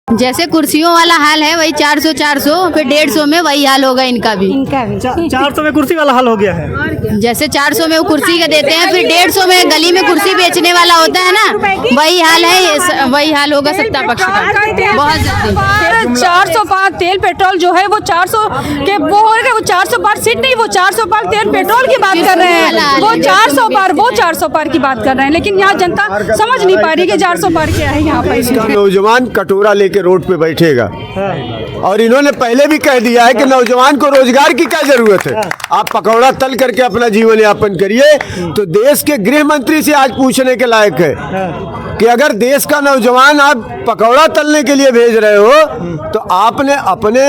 जैसे कुर्सियों वाला हाल है वही 400 फिर 150 में वही हाल होगा इनका भी। 400 में कुर्सी वाला हाल हो गया है। जैसे 400 में वो कुर्सी का देते हैं, फिर 150 में गली में कुर्सी बेचने वाला होता है ना, वही हाल है, वही हाल होगा सत्ता पक्ष का बहुत जल्दी। 400 पार तेल पेट्रोल जो है वो 400 के वो हो गए, वो 400 पार सीट नहीं, वो 400 पार तेल पेट्रोल की बात कर रहे हैं, वो 400 पार की बात कर रहे हैं। लेकिन यहाँ जनता समझ नहीं पा रही कि 400 पार क्या है यहाँ पर। नौजवान कटोरा लेके रोड पे बैठेगा और इन्होंने पहले भी कह दिया है कि नौजवान को रोजगार की क्या जरूरत है, आप पकौड़ा तल करके अपना जीवन यापन करिए। तो देश के गृह मंत्री से आज पूछने के लायक है कि अगर देश का नौजवान आप पकौड़ा तलने के लिए भेज रहे हो तो आपने अपने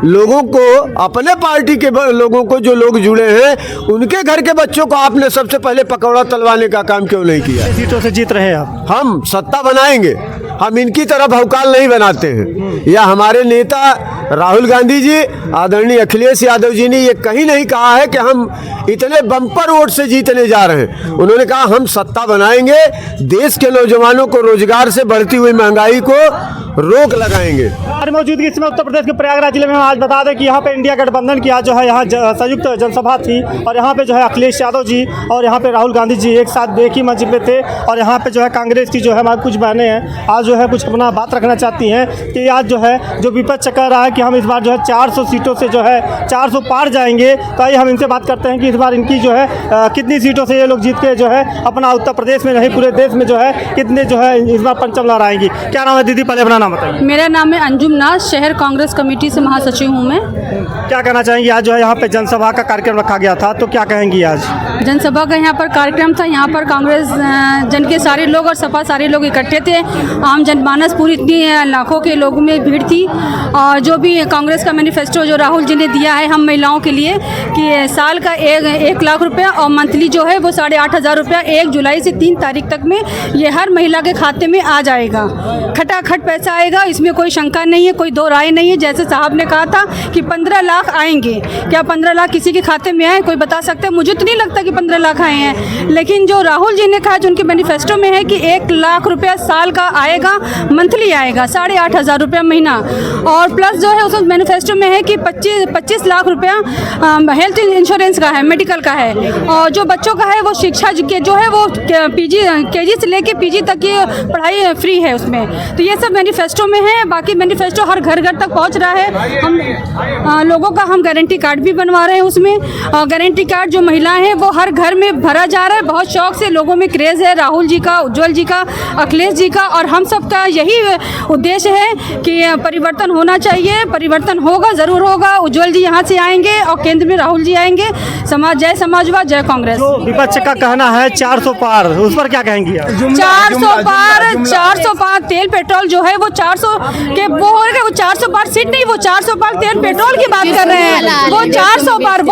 लोगों को, अपने पार्टी के लोगों को, जो लोग जुड़े हैं उनके घर के बच्चों को आपने सबसे पहले पकौड़ा तलवाने का काम क्यों नहीं किया? सीटों से जीत रहे हैं आप। हम सत्ता बनाएंगे, हम इनकी तरह भौकाल नहीं बनाते हैं। या हमारे नेता राहुल गांधी जी, आदरणीय अखिलेश यादव जी ने ये कहीं नहीं कहा है कि हम इतने बम्पर वोट से जीतने जा रहे हैं। उन्होंने कहा हम सत्ता बनाएंगे, देश के नौजवानों को रोजगार से बढ़ती हुई महंगाई को रोक लगाएंगे। हमारी मौजूदगी इसमें उत्तर प्रदेश के प्रयागराज जिले में हम आज बता दें कि यहाँ पे इंडिया गठबंधन की आज जो है यहाँ संयुक्त जनसभा थी और यहाँ पे जो है अखिलेश यादव जी और यहाँ पे राहुल गांधी जी एक साथ एक ही मंच पे थे। और यहाँ पे जो है कांग्रेस की जो है हमारी कुछ बहनें हैं आज जो है कुछ अपना बात रखना चाहती हैं कि आज जो है जो विपक्ष कह रहा है कि हम इस बार जो है 400 सीटों से जो है 400 पार जाएंगे। तो आइए हम इनसे बात करते हैं कि इस बार इनकी जो है कितनी सीटों से ये लोग जीत के जो है अपना उत्तर प्रदेश में नहीं पूरे देश में जो है कितने जो है इस बार पंचम लहराएंगी। क्या नाम है दीदी, पहले अपना नाम बताइए। मेरा नाम है अंजुम नाज, शहर कांग्रेस कमेटी से महासचिव हूँ मैं। क्या कहना चाहेंगी? आज जो है यहाँ पे जनसभा का कार्यक्रम रखा गया था, तो क्या कहेंगी? आज जनसभा का यहाँ पर कार्यक्रम था, यहाँ पर कांग्रेस जन के सारे लोग और सपा सारे लोग इकट्ठे थे। आम जनमानस पूरी इतनी लाखों के लोगों में भीड़ थी। और जो भी कांग्रेस का मैनिफेस्टो जो राहुल जी ने दिया है हम महिलाओं के लिए कि साल का 1 लाख रुपया और मंथली जो है वो 8,500 रुपया 1 जुलाई से 3 तारीख तक में ये हर महिला के खाते में आ जाएगा। खटाखट पैसा आएगा, इसमें कोई शंका नहीं है, कोई दो राय नहीं है। जैसे साहब ने कहा था कि 15 लाख आएंगे, क्या 15 लाख किसी के खाते में आए? कोई बता सकता है? मुझे तो नहीं लगता कि 15 लाख आए हैं। लेकिन जो राहुल जी ने कहा, जो उनके मैनिफेस्टो में है कि 1 लाख रुपया साल का आएगा, मंथली आएगा 8,500 रुपया महीना। और प्लस जो है उस मैनिफेस्टो में है कि 25 लाख रुपया हेल्थ इंश्योरेंस का है, मेडिकल का है। और जो बच्चों का है वो शिक्षा के जो है वो केजी से लेके पीजी तक की पढ़ाई फ्री है उसमें। तो ये सब मैनिफेस्टो में है। बाकी मैनिफेस्टो हर घर घर तक पहुंच रहा है। हम लोगों का हम गारंटी कार्ड भी बनवा रहे हैं उसमें। गारंटी कार्ड जो महिलाएं हैं वो हर घर में भरा जा रहा है। बहुत शौक से लोगों में क्रेज़ है राहुल जी का, उज्ज्वल जी का, अखिलेश जी का। और हम सब का यही उद्देश्य है कि परिवर्तन होना चाहिए। परिवर्तन होगा, ज़रूर होगा। उज्ज्वल जी यहाँ से आएंगे और केंद्र में राहुल जी आएंगे। जय समाजवाद, जय कांग्रेस। विपक्ष का कहना है 400 पार, उस पर क्या कहेंगी? 400 पार तेल पेट्रोल जो है वो 400 के वो हो गए, वो 400 पार सीट नहीं, वो 400 पार तेल पेट्रोल की बात कर रहे हैं। वो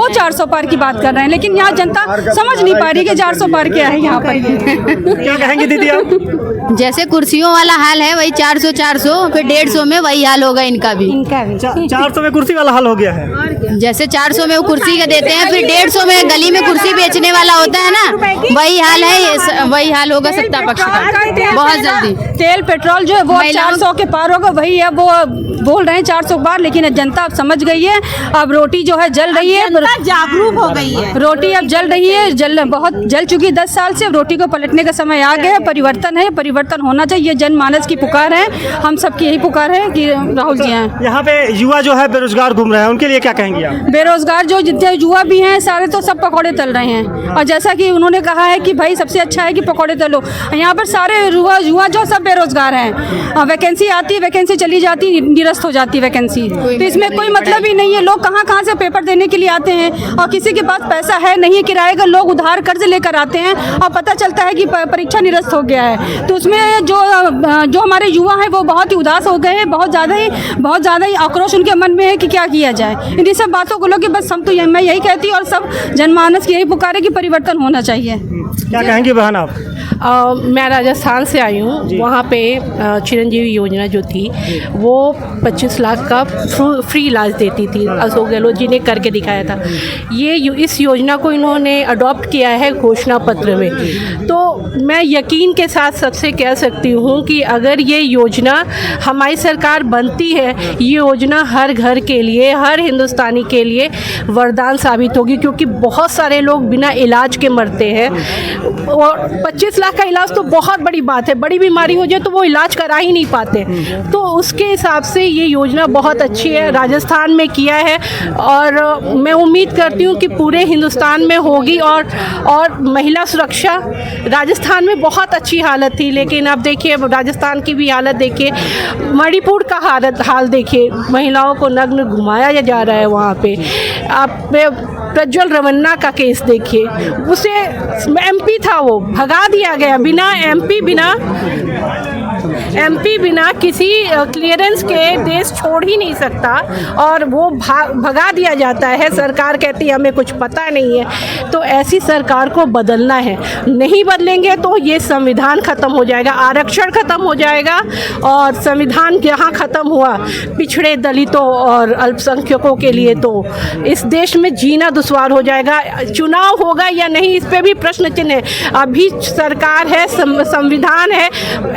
400 पार की बात कर रहे हैं। लेकिन यहाँ जनता समझ नहीं पा रही कि 400 पार क्या है यहाँ पर। क्या कहेंगी दीदी आप? जैसे कुर्सियों वाला हाल है वही 400 फिर 150 में वही हाल होगा इनका भी। 400 में कुर्सी वाला हाल हो गया है। जैसे 400 में वो कुर्सी का देते हैं, फिर 150 में गली में कुर्सी बेचने वाला होता है ना, वही हाल है, वही हाल होगा सत्ता पक्ष का बहुत जल्दी। तेल पेट्रोल जो है वो 400 के पार होगा, वही है। वो बोल रहे हैं 400 पार, लेकिन जनता अब समझ गई है। अब रोटी जो है जल रही है, जागरूक हो गई है। रोटी अब जल रही है, बहुत जल चुकी 10 साल से। अब रोटी को पलटने का समय आ गया है। परिवर्तन है, परिवर्तन होना चाहिए। जनमानस की पुकार है, हम सबकी यही पुकार है कि राहुल जी आए। यहाँ पे युवा जो है बेरोजगार घूम रहे हैं, उनके लिए क्या कहेंगे आप? बेरोजगार जो जितने युवा भी हैं सारे तो सब पकौड़े तल रहे हैं। और जैसा कि उन्होंने कहा है कि भाई सबसे अच्छा है कि पकौड़े तलो, यहाँ पर सारे युवा जो सब बेरोजगार हैं। वैकेंसी आती, वैकेंसी चली जाती, निरस्त हो जाती वैकेंसी। तो इसमें कोई मतलब ही नहीं है। लोग कहाँ से पेपर देने के लिए आते हैं और किसी के पास पैसा है नहीं किराए का, लोग उधार कर्ज लेकर आते हैं और पता चलता है कि परीक्षा निरस्त हो गया है। तो उसमें जो हमारे युवा हैं वो बहुत ही उदास हो गए हैं। बहुत ज़्यादा ही आक्रोश उनके मन में है कि क्या किया जाए। इन सब बातों को लोग बस हम तो मैं यही कहती हूँ और सब जनमानस की यही पुकार है कि परिवर्तन होना चाहिए। क्या कहेंगी बहन आप? मैं राजस्थान से आई हूँ। वहाँ पे चिरंजीवी योजना जो थी वो 25 लाख का फ्री इलाज देती थी। अशोक गहलोत जी ने करके दिखाया था। इस योजना को इन्होंने अडॉप्ट किया है घोषणा पत्र में। तो मैं यकीन के साथ सबसे कह सकती हूँ कि अगर ये योजना हमारी सरकार बनती है, ये योजना हर घर के लिए, हर हिंदुस्तानी के लिए वरदान साबित होगी, क्योंकि बहुत सारे लोग बिना इलाज के मरते हैं। और 25 लाख का इलाज तो बहुत बड़ी बात है। बड़ी बीमारी हो जाए तो वो इलाज करा ही नहीं पाते। तो उसके हिसाब से ये योजना बहुत अच्छी है, राजस्थान में किया है और मैं उम्मीद करती हूँ कि पूरे हिंदुस्तान में होगी। और महिला सुरक्षा राजस्थान में बहुत अच्छी हालत थी, लेकिन अब देखिए राजस्थान की भी हालत देखिए, मणिपुर का हाल देखिए, महिलाओं को नग्न घुमाया जा रहा है वहाँ पे। आप प्रज्वल रमन्ना का केस देखिए, उसे एमपी था वो भगा दिया गया, बिना एमपी बिना किसी क्लियरेंस के देश छोड़ ही नहीं सकता और वो भगा दिया जाता है। सरकार कहती है हमें कुछ पता नहीं है। तो ऐसी सरकार को बदलना है, नहीं बदलेंगे तो ये संविधान ख़त्म हो जाएगा, आरक्षण ख़त्म हो जाएगा। और संविधान यहाँ ख़त्म हुआ पिछड़े दलितों और अल्पसंख्यकों के लिए, तो इस देश में जीना दुश्वार हो जाएगा। चुनाव होगा या नहीं, इस पर भी प्रश्न चिन्ह है। अभी सरकार है, संविधान है,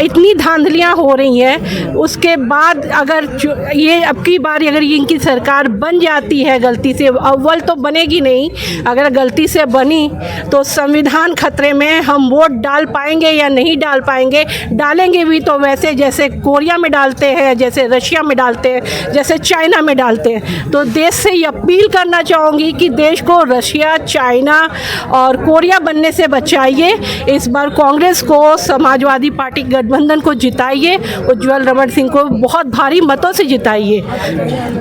इतनी धांधलियाँ हो रही हैं। उसके बाद अगर ये अब की बार अगर ये इनकी सरकार बन जाती है गलती से, अव्वल तो बनेगी नहीं, अगर गलती से बनी तो संविधान खतरे में। हम वोट डाल पाएंगे या नहीं डाल पाएंगे, डालेंगे भी तो वैसे जैसे कोरिया में डालते हैं, जैसे रशिया में डालते हैं, जैसे चाइना में डालते हैं। तो देश से ये अपील करना चाहूँगी कि देश को रशिया, चाइना और कोरिया बनने से बचाइए। इस बार कांग्रेस को, समाजवादी पार्टी गठबंधन को जिताइए, उज्जवल रमन सिंह को बहुत भारी मतों से जिताइए।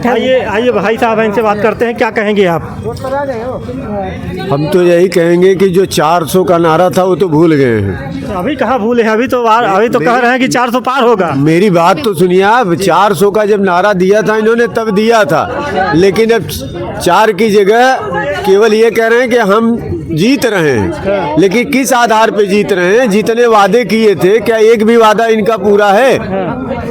आइए भाई साहब इनसे बात करते हैं, क्या कहेंगे आप? हम तो यही कहेंगे कि जो 400 का नारा था वो तो भूल गए हैं। अभी कहाँ भूले हैं, अभी तो कह रहे हैं कि 400 पार होगा। मेरी बात तो सुनिए आप, 400 का जब नारा दिया था इन्होंने तब दिया था, लेकिन अब 4 की जगह केवल ये कह रहे हैं कि हम जीत रहे हैं। लेकिन किस आधार पे जीत रहे हैं? जितने वादे किए थे क्या एक भी वादा इनका पूरा है?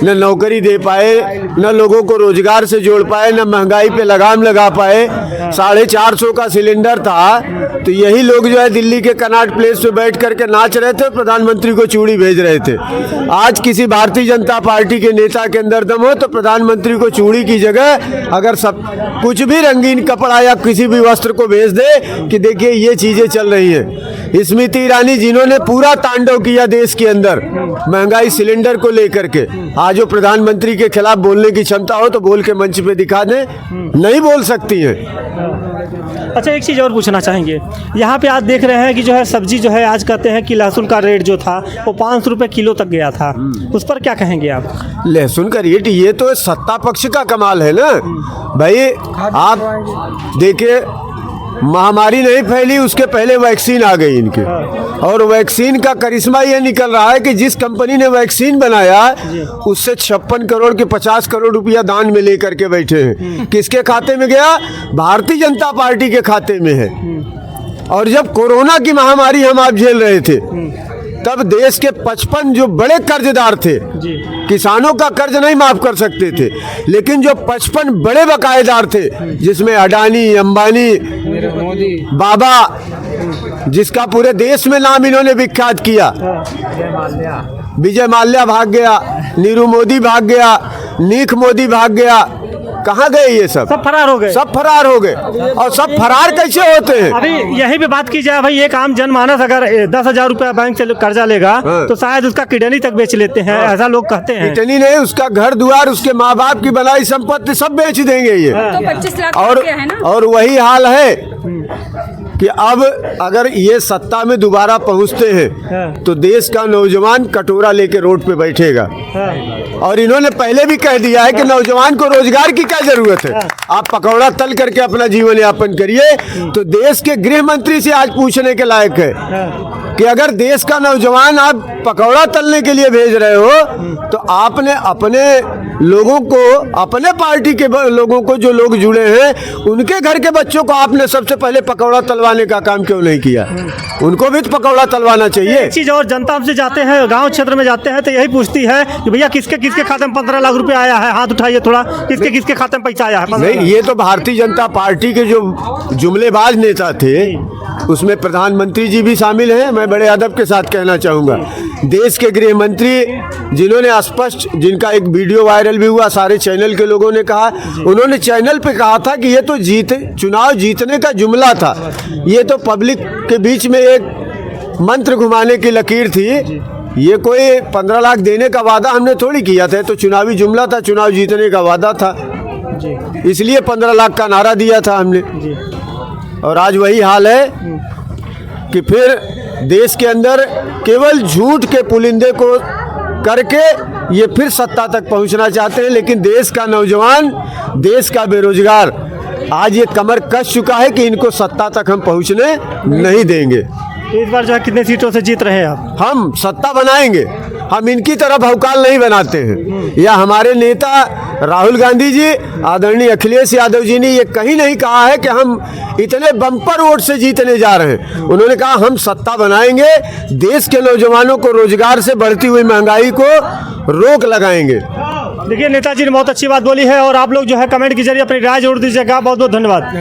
न नौकरी दे पाए, न लोगों को रोजगार से जोड़ पाए, न महंगाई पे लगाम लगा पाए। 450 का सिलेंडर था तो यही लोग जो है दिल्ली के कनॉट प्लेस पे बैठ करके नाच रहे थे, प्रधानमंत्री को चूड़ी भेज रहे थे। आज किसी भारतीय जनता पार्टी के नेता के अंदर दम हो तो प्रधानमंत्री को चूड़ी की जगह अगर सब कुछ भी रंगीन कपड़ा या किसी भी वस्त्र को भेज दे कि देखिए ये चीजें चल रही हैं। स्मृति ईरानी जिन्होंने पूरा तांडव किया देश के अंदर महंगाई सिलेंडर को लेकर के, आज वो प्रधानमंत्री के खिलाफ बोलने की क्षमता हो तो बोल के मंच पे दिखा दें, नहीं बोल सकती हैं। अच्छा, एक चीज़ और पूछना चाहेंगे, यहाँ पे आज देख रहे हैं कि जो है सब्जी जो है आज कहते हैं कि लहसुन का रेट जो था वो 500 रुपये किलो तक गया था, उस पर क्या कहेंगे आप? लहसुन का रेट, ये तो सत्ता पक्ष का कमाल है ना भाई। आप देखिए महामारी नहीं फैली उसके पहले वैक्सीन आ गई इनके, और वैक्सीन का करिश्मा ये निकल रहा है कि जिस कंपनी ने वैक्सीन बनाया उससे 56 करोड़ के 50 करोड़ रुपया दान में लेकर के बैठे हैं। किसके खाते में गया? भारतीय जनता पार्टी के खाते में है। और जब कोरोना की महामारी हम आप झेल रहे थे तब देश के 55 जो बड़े कर्जदार थे, किसानों का कर्ज नहीं माफ कर सकते थे, लेकिन जो 55 बड़े बकायेदार थे जिसमें अडानी, अंबानी, बाबा, जिसका पूरे देश में नाम इन्होंने विख्यात किया, विजय माल्या भाग गया, नीरू मोदी भाग गया, नीख मोदी भाग गया, कहाँ गए ये सब फरार हो गए। सब फरार हो गए। और सब फरार कैसे होते हैं? अभी यही पे बात की जाए भाई, एक आम जनमानस अगर 10,000 रुपया बैंक से कर्जा लेगा तो शायद उसका किडनी तक बेच लेते हैं, ऐसा लोग कहते हैं। किडनी नहीं, उसका घर द्वार, उसके माँ बाप की बनाई संपत्ति सब बेच देंगे ये। तो 25 लाख है ना? और वही हाल है कि अब अगर ये सत्ता में दोबारा पहुंचते हैं तो देश का नौजवान कटोरा लेके रोड पे बैठेगा। और इन्होंने पहले भी कह दिया है कि नौजवान को रोजगार की क्या जरूरत है, आप पकौड़ा तल करके अपना जीवन यापन करिए। तो देश के गृह मंत्री से आज पूछने के लायक है कि अगर देश का नौजवान आप पकौड़ा तलने के लिए भेज रहे हो तो आपने अपने लोगों को, अपने पार्टी के लोगों को, जो लोग जुड़े हैं उनके घर के बच्चों को आपने सबसे पहले पकौड़ा तलवाने का काम क्यों नहीं किया? उनको भी तो पकौड़ा तलवाना चाहिए। एक चीज और, जनता हमसे जाते हैं, गांव क्षेत्र में जाते हैं तो यही पूछती है कि भैया किसके किसके खाते में 15 लाख रुपए आया है, हाथ उठाइए थोड़ा, किसके किसके खाते में पैसा आया है? नहीं, ये तो भारतीय जनता पार्टी के जो जुमलेबाज नेता थे उसमें प्रधानमंत्री जी भी शामिल हैं। मैं बड़े अदब के साथ कहना चाहूँगा, देश के गृह मंत्री जिन्होंने स्पष्ट, जिनका एक वीडियो वायरल भी हुआ, सारे चैनल के लोगों ने कहा, उन्होंने चैनल पे कहा था कि ये तो चुनाव जीतने का जुमला था, ये तो पब्लिक के बीच में एक मंत्र घुमाने की लकीर थी, ये कोई 15 लाख देने का वादा हमने थोड़ी किया था, तो चुनावी जुमला था, चुनाव जीतने का वादा था, इसलिए 15 लाख का नारा दिया था हमने। और आज वही हाल है कि फिर देश के अंदर केवल झूठ के पुलिंदे को करके ये फिर सत्ता तक पहुंचना चाहते हैं। लेकिन देश का नौजवान, देश का बेरोजगार आज ये कमर कस चुका है कि इनको सत्ता तक हम पहुंचने नहीं देंगे। इस बार जो है कितने सीटों से जीत रहे हैं आप? हम सत्ता बनाएंगे, हम इनकी तरह भौकाल नहीं बनाते हैं। या हमारे नेता राहुल गांधी जी, आदरणीय अखिलेश यादव जी ने ये कहीं नहीं कहा है कि हम इतने बम्पर वोट से जीतने जा रहे हैं। उन्होंने कहा हम सत्ता बनाएंगे, देश के नौजवानों को रोजगार से बढ़ती हुई महंगाई को रोक लगाएंगे। देखिए, नेताजी ने बहुत अच्छी बात बोली है और आप लोग जो है कमेंट के जरिए अपनी राय जरूर दीजिएगा। बहुत बहुत धन्यवाद।